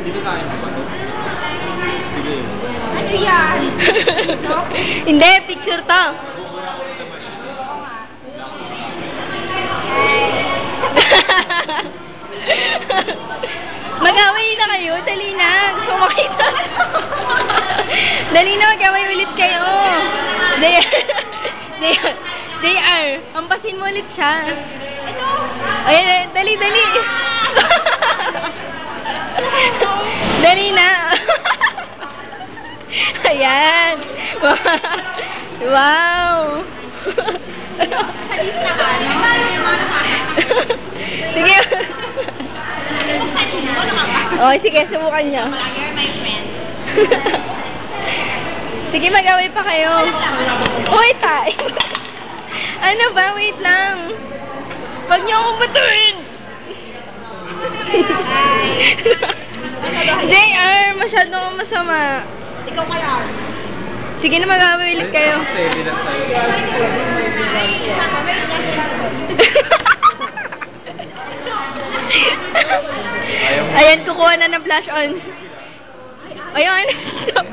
Dito tayo mo ba ito? Sige. Ano yan? Hindi, picture to. Mag-away na kayo, dali na. Gusto ko makita. Dali na, mag-away ulit kayo. JR, ampasin mo ulit siya. Ito. Ay, dali, dali. Dali na. Ayan. Wow. Sa lista ka, no? Yung mga nakakita. Sige. Subukan mo, nakakita. Oh, sige, subukan niyo. You're my friend. Sige, mag-away pa kayo. Uy, tay. Ano ba? Wait lang. Huwag niyo akong batuin. JR, masyado kang masama. Ikaw ka lang. Sige na, mag-away ulit kayo. Steady lang tayo. Isa ka, may national watch. Ayan, kukuha na ng flash on. Ayun, stop.